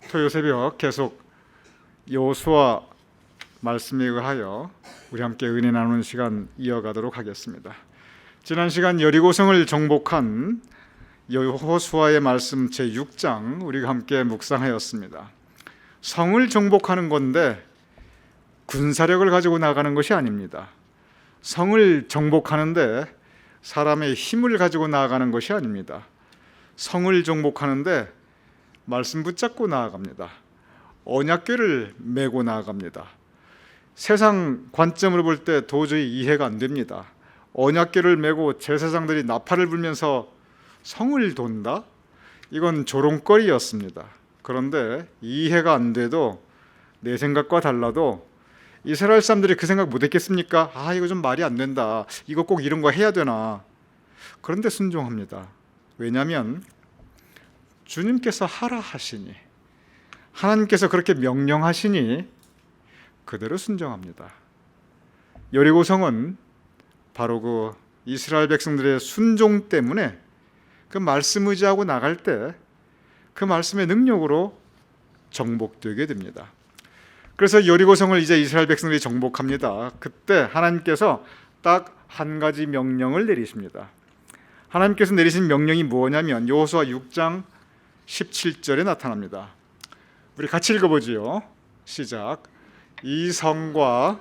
토요 새벽 계속 여호수아 말씀에 의하여 우리 함께 은혜 나누는 시간 이어가도록 하겠습니다. 지난 시간 여리고성을 정복한 여호수아의 말씀 제6장 우리가 함께 묵상하였습니다. 성을 정복하는 건데 군사력을 가지고 나가는 것이 아닙니다. 성을 정복하는데 사람의 힘을 가지고 나아가는 것이 아닙니다. 성을 정복하는데 말씀 붙잡고 나아갑니다. 언약궤를 메고 나아갑니다. 세상 관점으로 볼 때 도저히 이해가 안 됩니다. 언약궤를 메고 제사장들이 나팔을 불면서 성을 돈다? 이건 조롱거리였습니다. 그런데 이해가 안 돼도 내 생각과 달라도 이스라엘 사람들이 그 생각 못 했겠습니까? 이거 좀 말이 안 된다. 이거 꼭 이런 거 해야 되나? 그런데 순종합니다. 왜냐하면 주님께서 하라 하시니, 하나님께서 그렇게 명령하시니 그대로 순종합니다. 여리고성은 바로 그 이스라엘 백성들의 순종 때문에 그 말씀 의지하고 나갈 때 그 말씀의 능력으로 정복되게 됩니다. 그래서 여리고성을 이제 이스라엘 백성들이 정복합니다. 그때 하나님께서 딱 한 가지 명령을 내리십니다. 하나님께서 내리신 명령이 뭐냐면 여호수아 6장 17절에 나타납니다. 우리 같이 읽어보지요. 시작. 이 성과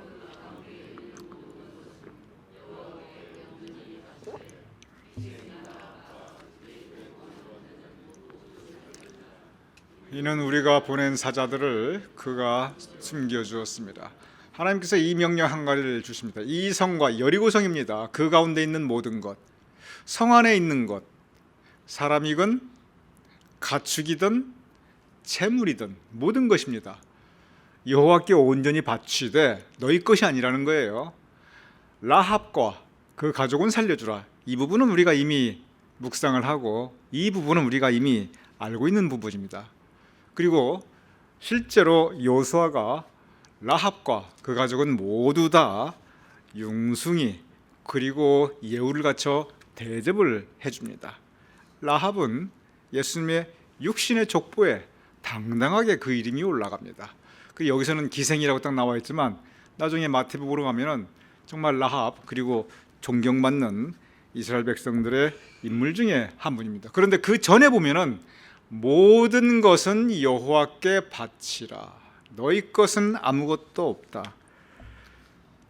이는 우리가 보낸 사자들을 그가 숨겨주었습니다. 하나님께서 이 명령 한 가지를 주십니다. 이 성과 여리고성입니다. 그 가운데 있는 모든 것, 성 안에 있는 것, 사람이건 가축이든 재물이든 모든 것입니다. 여호와께 온전히 바치되 너희 것이 아니라는 거예요. 라합과 그 가족은 살려주라. 이 부분은 우리가 이미 묵상을 하고 이 부분은 우리가 이미 알고 있는 부분입니다. 그리고 실제로 여호수아가 라합과 그 가족은 모두 다 융숭이 그리고 예우를 갖춰 대접을 해줍니다. 라합은 예수님의 육신의 족보에 당당하게 그 이름이 올라갑니다. 여기서는 기생이라고 딱 나와 있지만 나중에 마태복음으로 가면은 정말 라합 그리고 존경받는 이스라엘 백성들의 인물 중에 한 분입니다. 그런데 그 전에 보면은 모든 것은 여호와께 바치라. 너희 것은 아무것도 없다.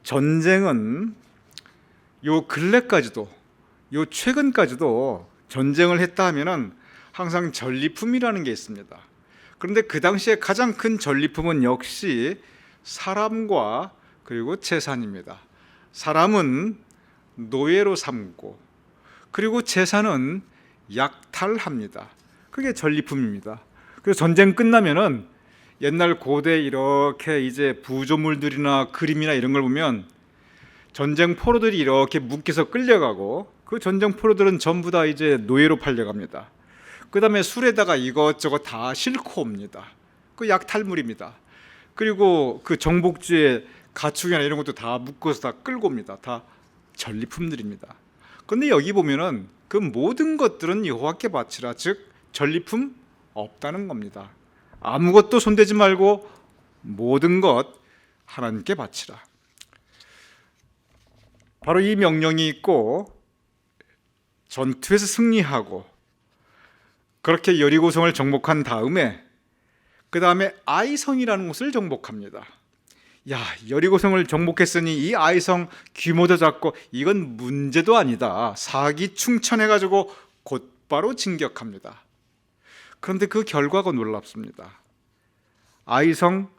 전쟁은 요 근래까지도 요 최근까지도 전쟁을 했다 하면은 항상 전리품이라는 게 있습니다. 그런데 그 당시에 가장 큰 전리품은 역시 사람과 그리고 재산입니다. 사람은 노예로 삼고 그리고 재산은 약탈합니다. 그게 전리품입니다. 그래서 전쟁 끝나면은 옛날 고대 이렇게 이제 부조물들이나 그림이나 이런 걸 보면 전쟁 포로들이 이렇게 묶여서 끌려가고 그 전쟁 포로들은 전부 다 이제 노예로 팔려갑니다. 그 다음에 술에다가 이것저것 다 싣고 옵니다. 그 약탈물입니다. 그리고 그 정복주의 가축이나 이런 것도 다 묶어서 다 끌고 옵니다. 다 전리품들입니다. 그런데 여기 보면은 그 모든 것들은 여호와께 바치라, 즉 전리품 없다는 겁니다. 아무것도 손대지 말고 모든 것 하나님께 바치라. 바로 이 명령이 있고 전투에서 승리하고 그렇게 여리고성을 정복한 다음에 그 다음에 아이성이라는 곳을 정복합니다. 여리고성을 정복했으니 이 아이성 규모도 작고 이건 문제도 아니다. 사기충천해가지고 곧바로 진격합니다. 그런데 그 결과가 놀랍습니다. 아이성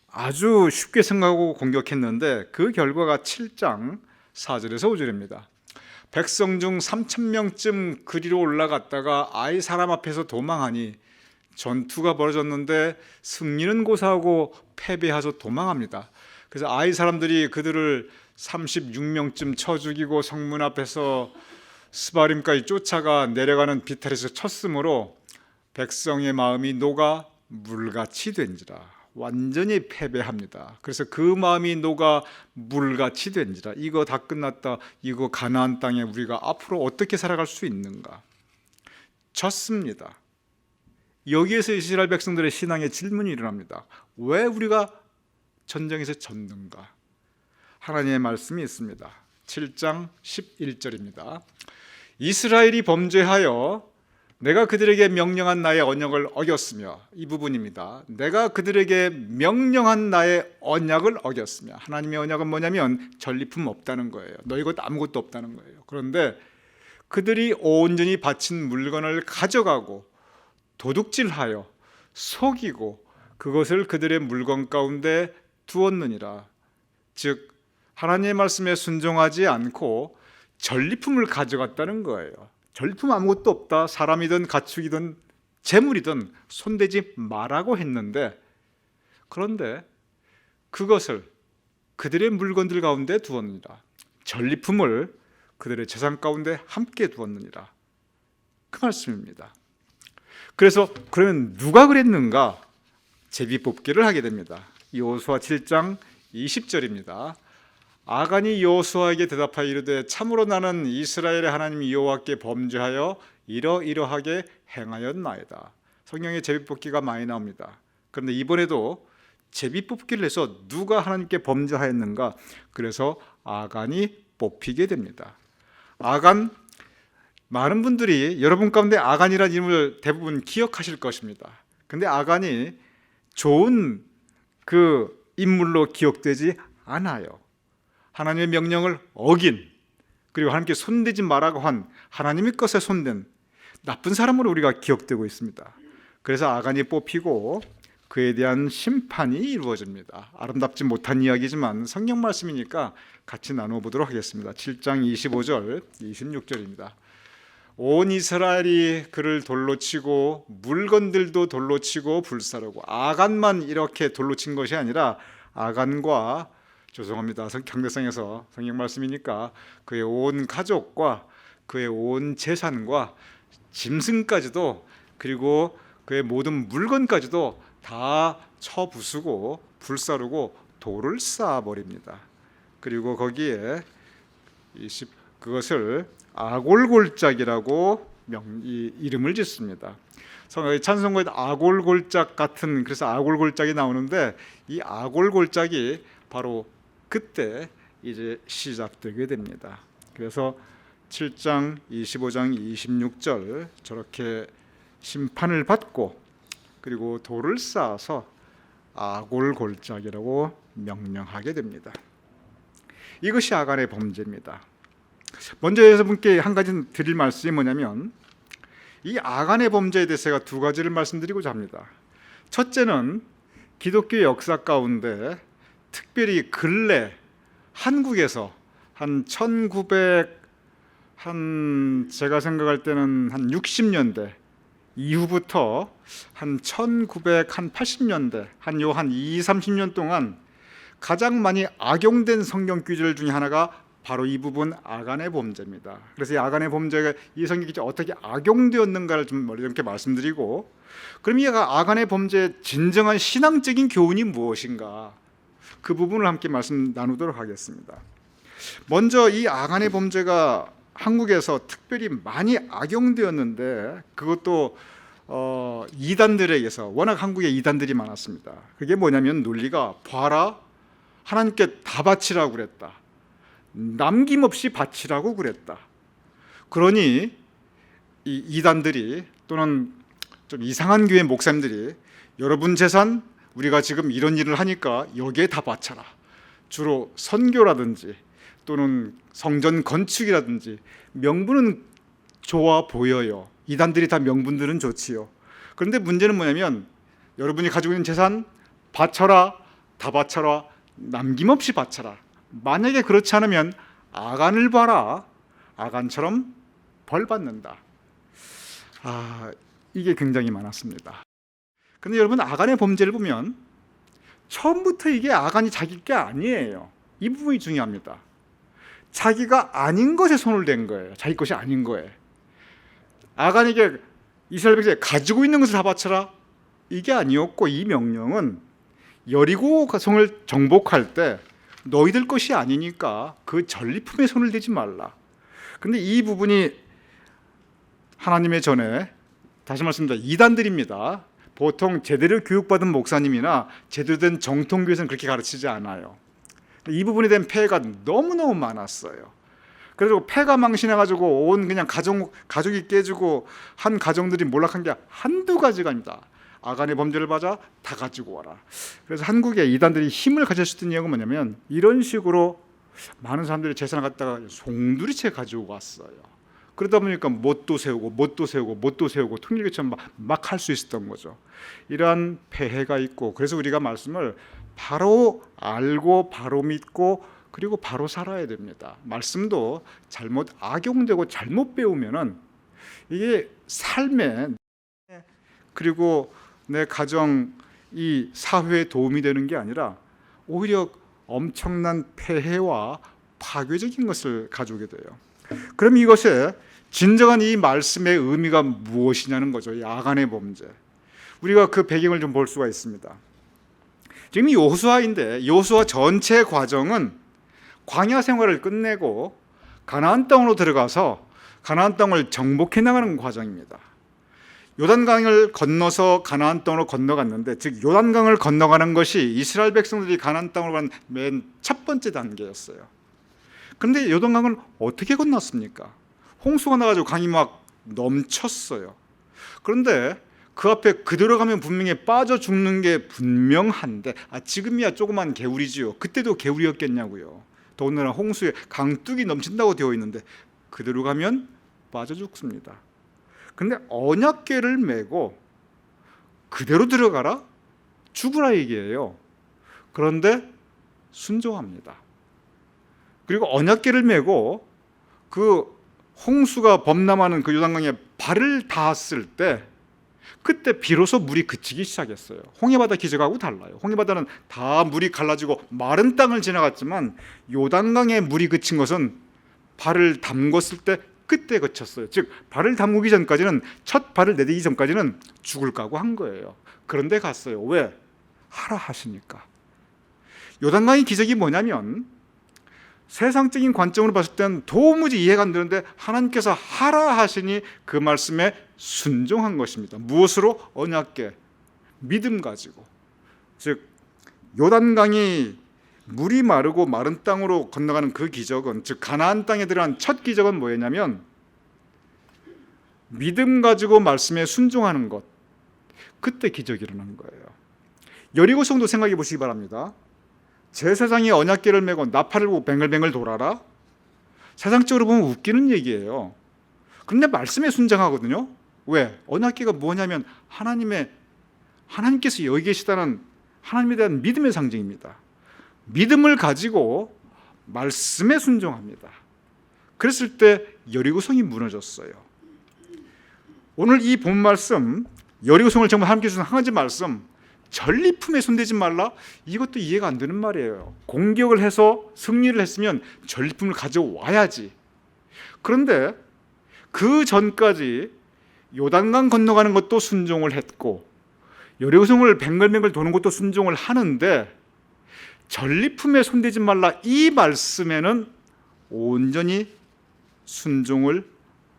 아주 쉽게 생각하고 공격했는데 그 결과가 7장 4절에서 5절입니다. 백성 중 3,000명쯤 그리로 올라갔다가 아이 사람 앞에서 도망하니 전투가 벌어졌는데 승리는 고사하고 패배하서 도망합니다. 그래서 아이 사람들이 그들을 36명쯤 쳐 죽이고 성문 앞에서 스바림까지 쫓아가 내려가는 비탈에서 쳤으므로 백성의 마음이 녹아 물같이 된지라. 완전히 패배합니다. 그래서 그 마음이 녹아 물같이 된지라. 이거 다 끝났다. 이거 가나안 땅에 우리가 앞으로 어떻게 살아갈 수 있는가? 졌습니다. 여기에서 이스라엘 백성들의 신앙의 질문이 일어납니다. 왜 우리가 전쟁에서 졌는가? 하나님의 말씀이 있습니다. 7장 11절입니다. 이스라엘이 범죄하여 내가 그들에게 명령한 나의 언약을 어겼으며, 이 부분입니다. 내가 그들에게 명령한 나의 언약을 어겼으며, 하나님의 언약은 뭐냐면 전리품 없다는 거예요. 너희 것 아무것도 없다는 거예요. 그런데 그들이 온전히 바친 물건을 가져가고 도둑질하여 속이고 그것을 그들의 물건 가운데 두었느니라. 즉 하나님의 말씀에 순종하지 않고 전리품을 가져갔다는 거예요. 전리품 아무것도 없다. 사람이든 가축이든 재물이든 손대지 말라고 했는데, 그런데 그것을 그들의 물건들 가운데 두었느니라. 전리품을 그들의 재산 가운데 함께 두었느니라. 그 말씀입니다. 그래서 그러면 누가 그랬는가? 제비뽑기를 하게 됩니다. 여호수아 7장 20절입니다. 아간이 여호수아에게 대답하여 이르되 참으로 나는 이스라엘의 하나님 여호와께 범죄하여 이러이러하게 행하였나이다. 성경에 제비뽑기가 많이 나옵니다. 그런데 이번에도 제비뽑기를 해서 누가 하나님께 범죄하였는가? 그래서 아간이 뽑히게 됩니다. 아간, 많은 분들이 여러분 가운데 아간이라는 이름을 대부분 기억하실 것입니다. 근데 아간이 좋은 그 인물로 기억되지 않아요. 하나님의 명령을 어긴, 그리고 하나님께 손대지 말라고 한, 하나님의 것에 손댄 나쁜 사람으로 우리가 기억되고 있습니다. 그래서 아간이 뽑히고 그에 대한 심판이 이루어집니다. 아름답지 못한 이야기지만 성경 말씀이니까 같이 나누어 보도록 하겠습니다. 7장 25절, 26절입니다. 온 이스라엘이 그를 돌로 치고 물건들도 돌로 치고 불사르고, 아간만 이렇게 돌로 친 것이 아니라 아간과, 죄송합니다, 경대성에서 성경 말씀이니까 그의 온 가족과 그의 온 재산과 짐승까지도, 그리고 그의 모든 물건까지도 다 쳐부수고 불사르고 돌을 쌓아버립니다. 그리고 거기에 그것을 아골골짝이라고 이름을 짓습니다. 찬송가에 아골골짝 같은, 그래서 아골골짝이 나오는데 이 아골골짝이 바로 그때 이제 시작되게 됩니다. 그래서 7장 25장 26절 저렇게 심판을 받고 그리고 돌을 쌓아서 아골골짝이라고 명령하게 됩니다. 이것이 아간의 범죄입니다. 먼저 여러분께 한 가지 드릴 말씀이 뭐냐면, 이 아간의 범죄에 대해서 제가 두 가지를 말씀드리고자 합니다. 첫째는 기독교 역사 가운데 특별히 근래 한국에서 한 제가 생각할 때는 한 60년대 이후부터 한 1980년대 한 20-30년 동안 가장 많이 악용된 성경 규절 중에 하나가 바로 이 부분 아간의 범죄입니다. 그래서 이 아간의 범죄가 이 성경 규절이 어떻게 악용되었는가를 좀 이렇게 말씀드리고, 그럼 이 아간의 범죄의 진정한 신앙적인 교훈이 무엇인가, 그 부분을 함께 말씀 나누도록 하겠습니다. 먼저 이 아간의 범죄가 한국에서 특별히 많이 악용되었는데, 그것도 이단들에게서, 워낙 한국에 이단들이 많았습니다. 그게 뭐냐면 논리가, 봐라, 하나님께 다 바치라고 그랬다, 남김없이 바치라고 그랬다. 그러니 이 이단들이, 또는 좀 이상한 교회 목사님들이, 여러분 재산 우리가 지금 이런 일을 하니까 여기에 다 바쳐라, 주로 선교라든지 또는 성전 건축이라든지 명분은 좋아 보여요. 이단들이 다 명분들은 좋지요. 그런데 문제는 뭐냐면, 여러분이 가지고 있는 재산 바쳐라, 다 바쳐라, 남김없이 바쳐라. 만약에 그렇지 않으면 아간을 봐라, 아간처럼 벌 받는다. 이게 굉장히 많았습니다. 그런데 여러분, 아간의 범죄를 보면 처음부터 이게 아간이 자기 게 아니에요. 이 부분이 중요합니다. 자기가 아닌 것에 손을 댄 거예요. 자기 것이 아닌 거예요. 아간에게 이스라엘 백성이 가지고 있는 것을 다 바쳐라, 이게 아니었고, 이 명령은 여리고 성을 정복할 때 너희들 것이 아니니까 그 전리품에 손을 대지 말라. 그런데 이 부분이 하나님의 전에 다시 말씀드립니다. 이단들입니다. 보통 제대로 교육받은 목사님이나 제대로 된 정통교회에서는 그렇게 가르치지 않아요. 이 부분에 대한 폐해가 너무너무 많았어요. 그래서 폐가 망신해가지고 온 그냥 가족이 깨지고 한 가정들이 몰락한 게 한두 가지가 아닙니다. 아간의 범죄를 받아 다 가지고 와라. 그래서 한국의 이단들이 힘을 가졌던 이유가 뭐냐면 이런 식으로 많은 사람들이 재산을 갖다가 송두리째 가지고 왔어요. 그러다 보니까 못도 세우고 통일교처럼 막 할 수 있었던 거죠. 이러한 폐해가 있고, 그래서 우리가 말씀을 바로 알고 바로 믿고 그리고 바로 살아야 됩니다. 말씀도 잘못 악용되고 잘못 배우면은 이게 삶에 그리고 내 가정, 이 사회에 도움이 되는 게 아니라 오히려 엄청난 폐해와 파괴적인 것을 가져오게 돼요. 그럼 이것의 진정한 이 말씀의 의미가 무엇이냐는 거죠. 이 아간의 범죄. 우리가 그 배경을 좀 볼 수가 있습니다. 지금 이 여호수아인데 여호수아 전체 과정은 광야 생활을 끝내고 가나안 땅으로 들어가서 가나안 땅을 정복해 나가는 과정입니다. 요단강을 건너서 가나안 땅으로 건너갔는데, 즉 요단강을 건너가는 것이 이스라엘 백성들이 가나안 땅으로 간 맨 첫 번째 단계였어요. 그런데 요단강을 어떻게 건넜습니까? 홍수가 나가지고 강이 막 넘쳤어요. 그런데 그 앞에 그대로 가면 분명히 빠져 죽는 게 분명한데, 지금이야 조그만 개울이지요. 그때도 개울이었겠냐고요. 더군다나 홍수에 강둑이 넘친다고 되어 있는데 그대로 가면 빠져 죽습니다. 근데 언약궤를 메고 그대로 들어가라? 죽으라 얘기예요. 그런데 순종합니다. 그리고 언약궤를 메고 그 홍수가 범람하는 그 요단강에 발을 닿았을 때 그때 비로소 물이 그치기 시작했어요. 홍해바다 기적하고 달라요. 홍해바다는 다 물이 갈라지고 마른 땅을 지나갔지만 요단강에 물이 그친 것은 발을 담궜을 때 그때 그쳤어요. 즉 발을 담그기 전까지는, 첫 발을 내딛기 전까지는 죽을 각오 한 거예요. 그런데 갔어요. 왜? 하라 하시니까. 요단강의 기적이 뭐냐면 세상적인 관점으로 봤을 때는 도무지 이해가 안 되는데 하나님께서 하라 하시니 그 말씀에 순종한 것입니다. 무엇으로? 언약궤, 믿음 가지고. 즉 요단강이 물이 마르고 마른 땅으로 건너가는 그 기적은, 즉 가나안 땅에 들어간 첫 기적은 뭐였냐면 믿음 가지고 말씀에 순종하는 것. 그때 기적이 일어난 거예요. 여리고성도 생각해 보시기 바랍니다. 제 세상에 언약궤를 메고 나팔을 불고 뱅글뱅글 돌아라? 세상적으로 보면 웃기는 얘기예요. 그런데 말씀에 순종하거든요. 왜? 언약궤가 뭐냐면 하나님께서 여기 계시다는 하나님에 대한 믿음의 상징입니다. 믿음을 가지고 말씀에 순종합니다. 그랬을 때 여리고성이 무너졌어요. 오늘 이 본 말씀, 여리고성을 정말 함께 주신 한 가지 말씀, 전리품에 손대지 말라? 이것도 이해가 안 되는 말이에요. 공격을 해서 승리를 했으면 전리품을 가져와야지. 그런데 그 전까지 요단강 건너가는 것도 순종을 했고 여리고성을 뱅글뱅글 도는 것도 순종을 하는데 전리품에 손대지 말라 이 말씀에는 온전히 순종을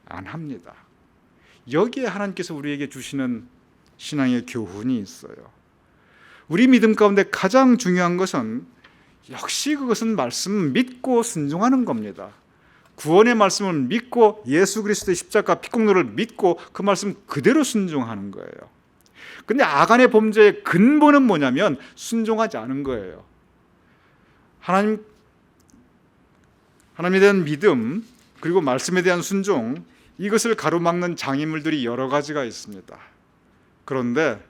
안 합니다. 여기에 하나님께서 우리에게 주시는 신앙의 교훈이 있어요. 우리 믿음 가운데 가장 중요한 것은 역시 그것은 말씀 믿고 순종하는 겁니다. 구원의 말씀을 믿고 예수 그리스도의 십자가 피공로를 믿고 그 말씀 그대로 순종하는 거예요. 근데 아간의 범죄의 근본은 뭐냐면 순종하지 않은 거예요. 하나님에 대한 믿음 그리고 말씀에 대한 순종, 이것을 가로막는 장애물들이 여러 가지가 있습니다. 그런데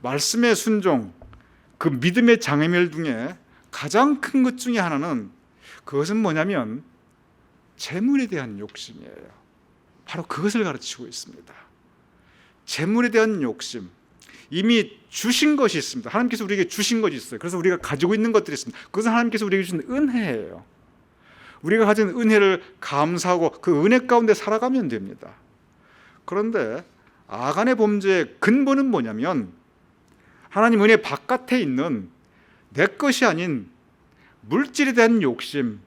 말씀의 순종, 그 믿음의 장애물 중에 가장 큰 것 중에 하나는, 그것은 뭐냐면 재물에 대한 욕심이에요. 바로 그것을 가르치고 있습니다. 재물에 대한 욕심. 이미 주신 것이 있습니다. 하나님께서 우리에게 주신 것이 있어요. 그래서 우리가 가지고 있는 것들이 있습니다. 그것은 하나님께서 우리에게 주신 은혜예요. 우리가 가진 은혜를 감사하고 그 은혜 가운데 살아가면 됩니다. 그런데 아간의 범죄의 근본은 뭐냐면 하나님 은혜 바깥에 있는 내 것이 아닌 물질에 대한 욕심,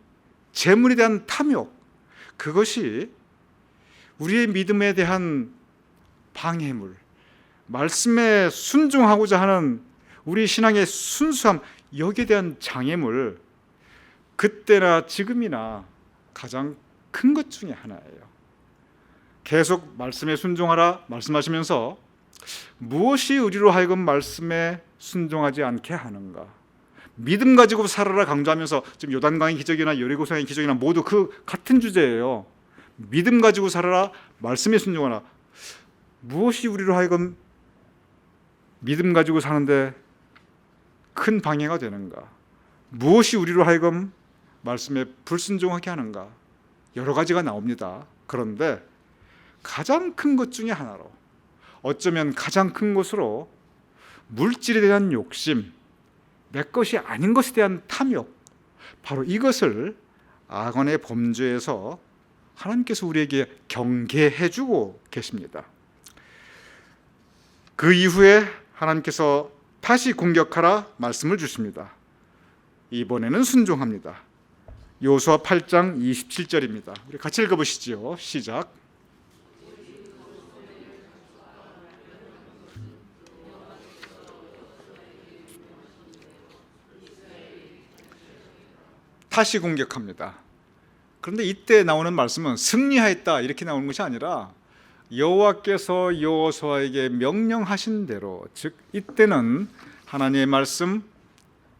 재물에 대한 탐욕, 그것이 우리의 믿음에 대한 방해물, 말씀에 순종하고자 하는 우리 신앙의 순수함, 여기에 대한 장애물, 그때나 지금이나 가장 큰 것 중에 하나예요. 계속 말씀에 순종하라 말씀하시면서 무엇이 우리로 하여금 말씀에 순종하지 않게 하는가? 믿음 가지고 살아라 강조하면서 지금 요단강의 기적이나 여리고성의 기적이나 모두 그 같은 주제예요. 믿음 가지고 살아라, 말씀에 순종하라. 무엇이 우리로 하여금 믿음 가지고 사는데 큰 방해가 되는가? 무엇이 우리로 하여금 말씀에 불순종하게 하는가? 여러 가지가 나옵니다. 그런데 가장 큰 것 중에 하나로, 어쩌면 가장 큰 것으로 물질에 대한 욕심, 내 것이 아닌 것에 대한 탐욕, 바로 이것을 악원의 범죄에서 하나님께서 우리에게 경계해 주고 계십니다. 그 이후에 하나님께서 다시 공격하라 말씀을 주십니다. 이번에는 순종합니다. 여호수아 8장 27절입니다. 우리 같이 읽어보시죠. 시작. 다시 공격합니다. 그런데 이때 나오는 말씀은 승리하였다 이렇게 나오는 것이 아니라 여호와께서 여호수아에게 명령하신 대로, 즉 이때는 하나님의 말씀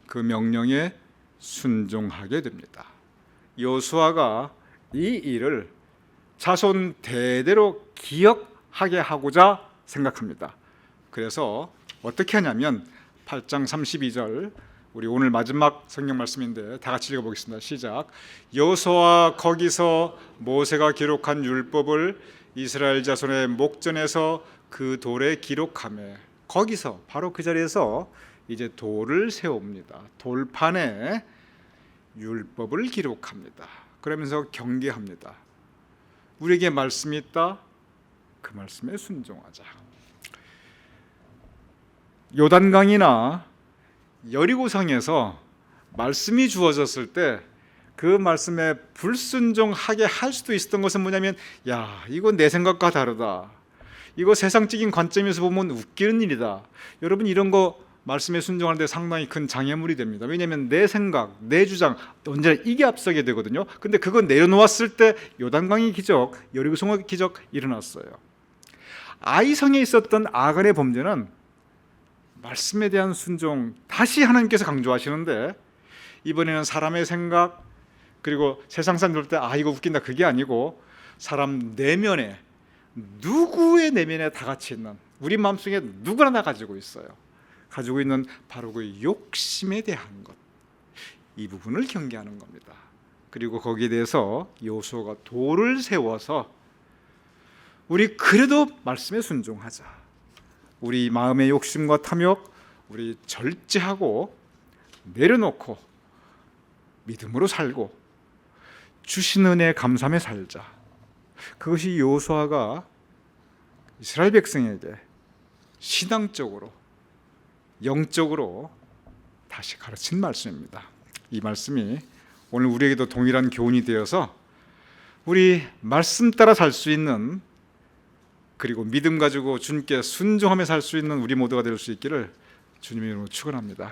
그 명령에 순종하게 됩니다. 여호수아가 이 일을 자손 대대로 기억하게 하고자 생각합니다. 그래서 어떻게 하냐면 8장 32절, 우리 오늘 마지막 성경 말씀인데 다 같이 읽어보겠습니다. 시작. 여호수아가 거기서 모세가 기록한 율법을 이스라엘 자손의 목전에서 그 돌에 기록하며, 거기서 바로 그 자리에서 이제 돌을 세웁니다. 돌판에 율법을 기록합니다. 그러면서 경계합니다. 우리에게 말씀이 있다, 그 말씀에 순종하자. 요단강이나 여리고성에서 말씀이 주어졌을 때 그 말씀에 불순종하게 할 수도 있었던 것은 뭐냐면, 야, 이거 내 생각과 다르다, 이거 세상적인 관점에서 보면 웃기는 일이다. 여러분, 이런 거 말씀에 순종하는데 상당히 큰 장애물이 됩니다. 왜냐하면 내 생각, 내 주장, 언제나 이게 앞서게 되거든요. 근데 그거 내려놓았을 때 요단강의 기적, 여리고성의 기적 일어났어요. 아이성에 있었던 아간의 범죄는 말씀에 대한 순종, 다시 하나님께서 강조하시는데, 이번에는 사람의 생각, 그리고 세상 사람들 볼 때 이거 웃긴다, 그게 아니고 사람 내면에, 누구의 내면에 다 같이 있는, 우리 마음속에 누구나 다 가지고 있어요. 가지고 있는 바로 그 욕심에 대한 것, 이 부분을 경계하는 겁니다. 그리고 거기에 대해서 여호수아가 돌을 세워서 우리 그래도 말씀에 순종하자, 우리 마음의 욕심과 탐욕 우리 절제하고 내려놓고 믿음으로 살고 주신 은혜에 감사하며 살자. 그것이 여호수아가 이스라엘 백성에게 신앙적으로, 영적으로 다시 가르친 말씀입니다. 이 말씀이 오늘 우리에게도 동일한 교훈이 되어서 우리 말씀 따라 살 수 있는, 그리고 믿음 가지고 주님께 순종하며 살 수 있는 우리 모두가 될 수 있기를 주님의 이름으로 축원합니다.